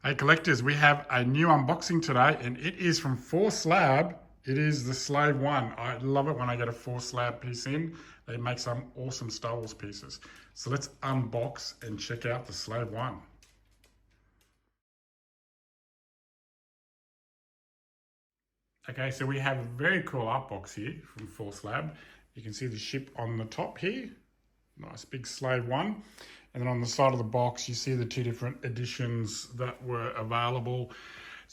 Hey collectors, we have a new unboxing today and it is from 4Slab. It is the Slave 1. I love it when I get a 4Slab piece in. They make some awesome Star Wars pieces. So let's unbox and check out the Slave 1. Okay, so we have a very cool art box here from 4Slab. You can see the ship on the top here. Nice big Slave 1. And then on the side of the box, you see the two different editions that were available.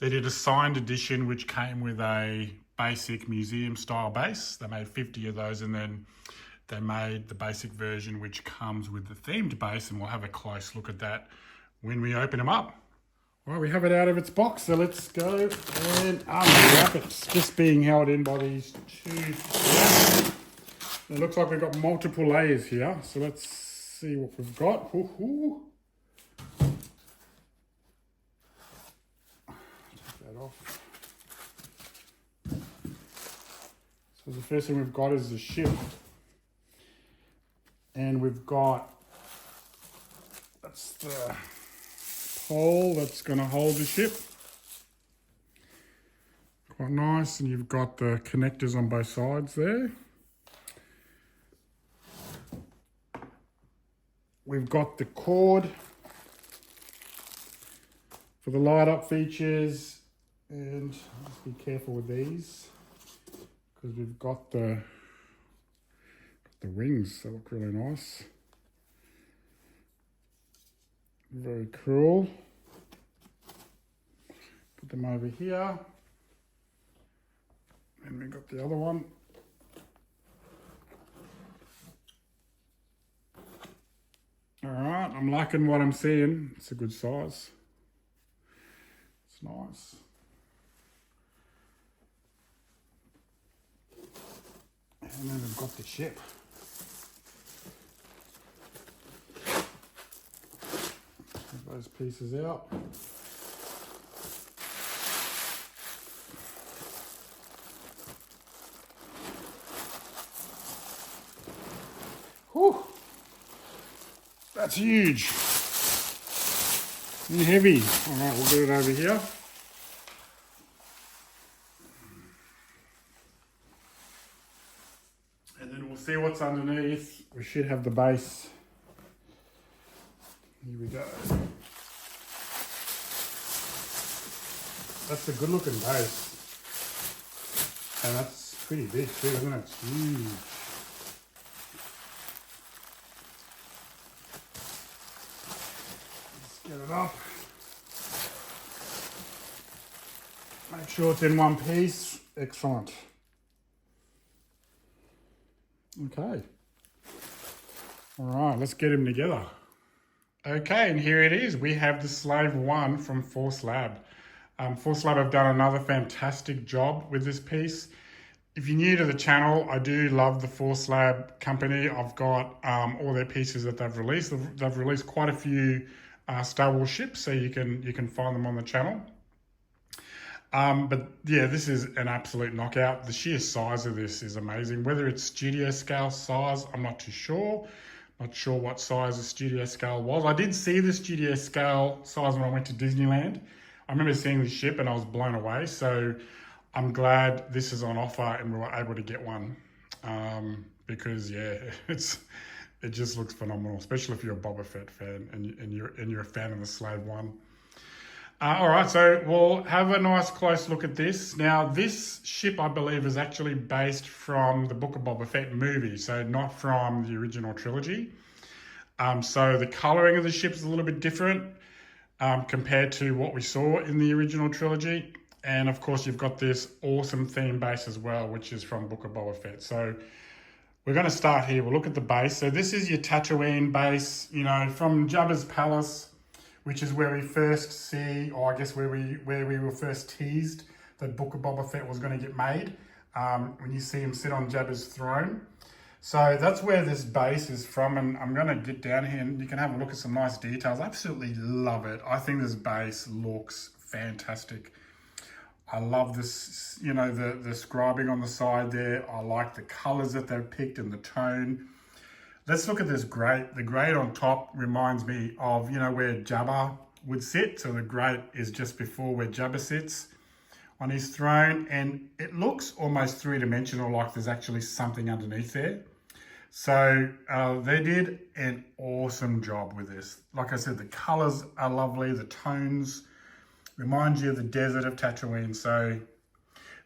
They did a signed edition, which came with a basic museum style base. They made 50 of those, and then they made the basic version, which comes with the themed base, and we'll have a close look at that when we open them up. Well, we have it out of its box, so let's go and unwrap it. It's just being held in by these two straps. It looks like we've got multiple layers here, so let's see what we've got. Ooh. Take that off. So the first thing we've got is the ship. And we've got, that's the pole that's going to hold the ship. Quite nice, and you've got the connectors on both sides there. We've got the cord for the light up features, and just be careful with these because we've got the wings that look really nice. Very cool. Put them over here. And we've got the other one. Alright, I'm liking what I'm seeing. It's a good size. It's nice. And then we've got the ship. Get those pieces out. Whew. That's huge and heavy. All right, we'll get it over here. And then we'll see what's underneath. We should have the base. Here we go. That's a good looking base. And that's pretty big too, isn't it? It's huge. Get it up. Make sure it's in one piece. Excellent. Okay. All right, let's get them together. Okay, and here it is. We have the Slave 1 from 4Slab. 4Slab have done another fantastic job with this piece. If you're new to the channel, I do love the 4Slab company. I've got all their pieces that they've released. They've released quite a few Star Wars ships, so you can find them on the channel. But yeah, this is an absolute knockout. The sheer size of this is amazing. Whether it's studio scale size, I'm not too sure. Not sure what size the studio scale was. I did see the studio scale size when I went to Disneyland. I remember seeing the ship and I was blown away. So I'm glad this is on offer and we were able to get one. Because yeah, it just looks phenomenal, especially if you're a Boba Fett fan and you're a fan of the Slave 1. All right, so we'll have a nice close look at this. Now, this ship, I believe, is actually based from the Book of Boba Fett movie, so not from the original trilogy. So the colouring of the ship is a little bit different compared to what we saw in the original trilogy. And of course, you've got this awesome theme base as well, which is from Book of Boba Fett. So we're going to start here. We'll look at the base. So this is your Tatooine base, you know, from Jabba's palace, which is where we first see, or I guess where we were first teased that Book of Boba Fett was going to get made, when you see him sit on Jabba's throne. So that's where this base is from, and I'm going to get down here and you can have a look at some nice details. I absolutely love it. I think this base looks fantastic. I love this, you know, the scribing on the side there. I like the colors that they've picked and the tone. Let's look at this grate. The grate on top reminds me of, you know, where Jabba would sit. So the grate is just before where Jabba sits on his throne, and it looks almost three-dimensional, like there's actually something underneath there. So they did an awesome job with this. Like I said, the colors are lovely, the tones remind you of the desert of Tatooine. So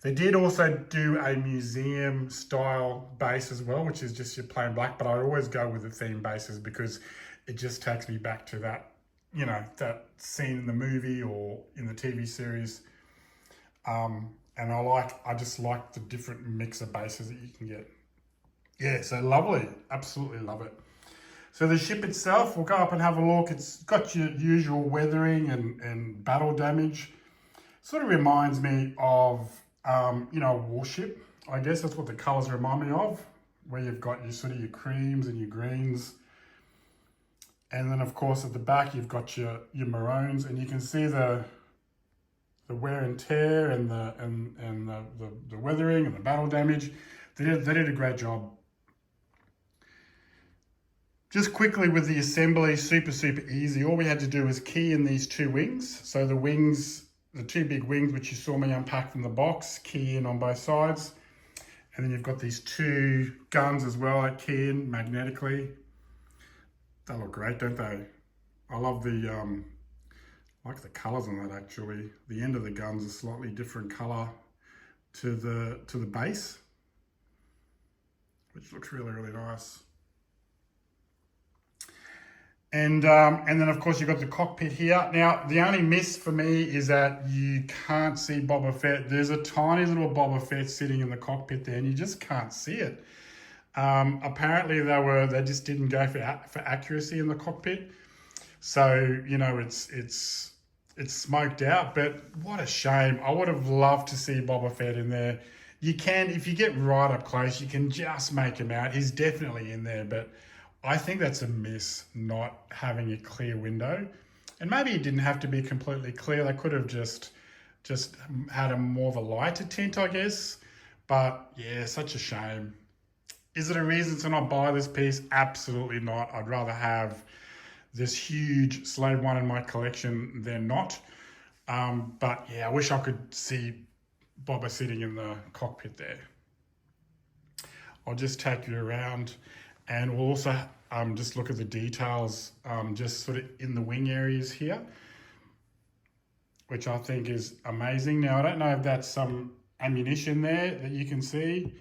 they did also do a museum style base as well, which is just your plain black, but I always go with the theme bases because it just takes me back to that, you know, that scene in the movie or in the TV series. And I just like the different mix of bases that you can get. Yeah, so lovely. Absolutely love it. So the ship itself, we'll go up and have a look. It's got your usual weathering and battle damage. Sort of reminds me of, you know, a warship. I guess that's what the colours remind me of, where you've got your sort of your creams and your greens. And then, of course, at the back, you've got your maroons, and you can see the wear and tear and the weathering and the battle damage. They did a great job. Just quickly with the assembly, super easy. All we had to do was key in these two wings. So the wings, the two big wings, which you saw me unpack from the box, key in on both sides. And then you've got these two guns as well that key in magnetically. They look great, don't they? I love the, like the colors on that actually. The end of the gun's a slightly different color to the base, which looks really nice. And then of course you've got the cockpit here. Now the only miss for me is that you can't see Boba Fett. There's a tiny little Boba Fett sitting in the cockpit there, and you just can't see it. Apparently they just didn't go for accuracy in the cockpit. So you know it's smoked out. But what a shame! I would have loved to see Boba Fett in there. You can, if you get right up close, you can just make him out. He's definitely in there, but I think that's a miss, not having a clear window. And maybe it didn't have to be completely clear. They could have just had a more of a lighter tint, I guess. But yeah, such a shame. Is it a reason to not buy this piece? Absolutely not. I'd rather have this huge Slave One in my collection than not. But yeah, I wish I could see Boba sitting in the cockpit there. I'll just take you around. And we'll also just look at the details just sort of in the wing areas here, which I think is amazing. Now, I don't know if that's some ammunition there that you can see,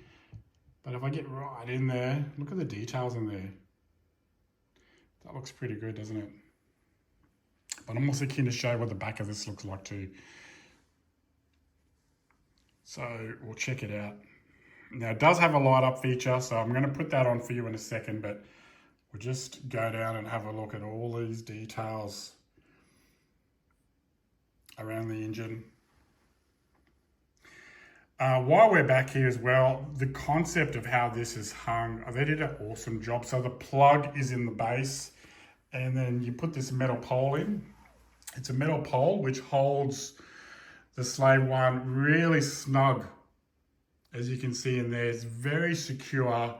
but if I get right in there, look at the details in there. That looks pretty good, doesn't it? But I'm also keen to show what the back of this looks like too. So we'll check it out. Now it does have a light up feature, so I'm going to put that on for you in a second, but we'll just go down and have a look at all these details around the engine. While we're back here as well, the concept of how this is hung, they did an awesome job. So the plug is in the base, and then you put this metal pole in. It's a metal pole which holds the Slave One really snug. As you can see in there, it's very secure.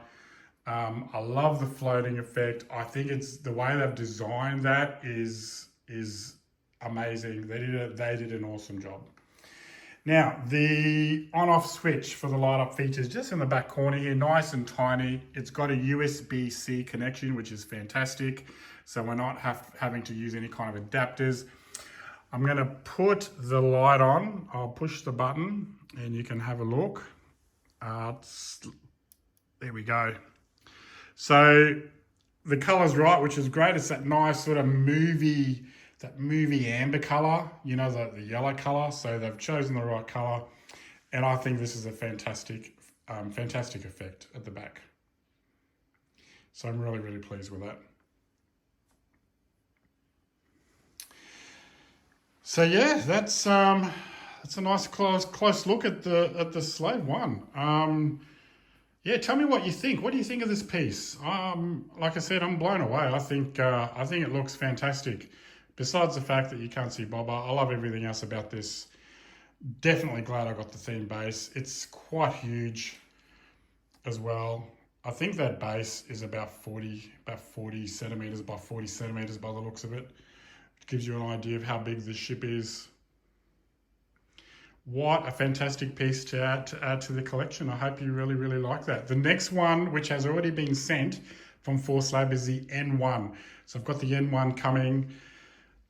I love the floating effect. I think it's the way they've designed that is amazing. They did an awesome job. Now, the on-off switch for the light-up features just in the back corner here, nice and tiny. It's got a USB-C connection, which is fantastic. So we're not having to use any kind of adapters. I'm going to put the light on. I'll push the button and you can have a look. There we go. So the color's right, which is great. It's that nice sort of movie amber color, you know, the yellow color. So they've chosen the right color, and I think this is a fantastic effect at the back. So I'm really pleased with that. So yeah, that's a nice close look at the Slave One. Yeah, tell me what you think. What do you think of this piece? Like I said, I'm blown away. I think it looks fantastic. Besides the fact that you can't see Boba, I love everything else about this. Definitely glad I got the theme base. It's quite huge as well. I think that base is about 40 centimeters by 40 centimeters by the looks of it, Gives you an idea of how big this ship is. What a fantastic piece to add to the collection. I hope you really, really like that. The next one, which has already been sent from Force Lab, is the N1. So I've got the N1 coming,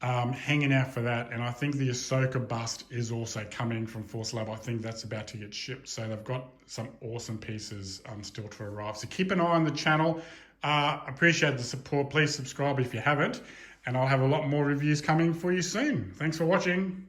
hanging out for that. And I think the Ahsoka bust is also coming from Force Lab. I think that's about to get shipped. So they've got some awesome pieces still to arrive. So keep an eye on the channel. Appreciate the support. Please subscribe if you haven't. And I'll have a lot more reviews coming for you soon. Thanks for watching.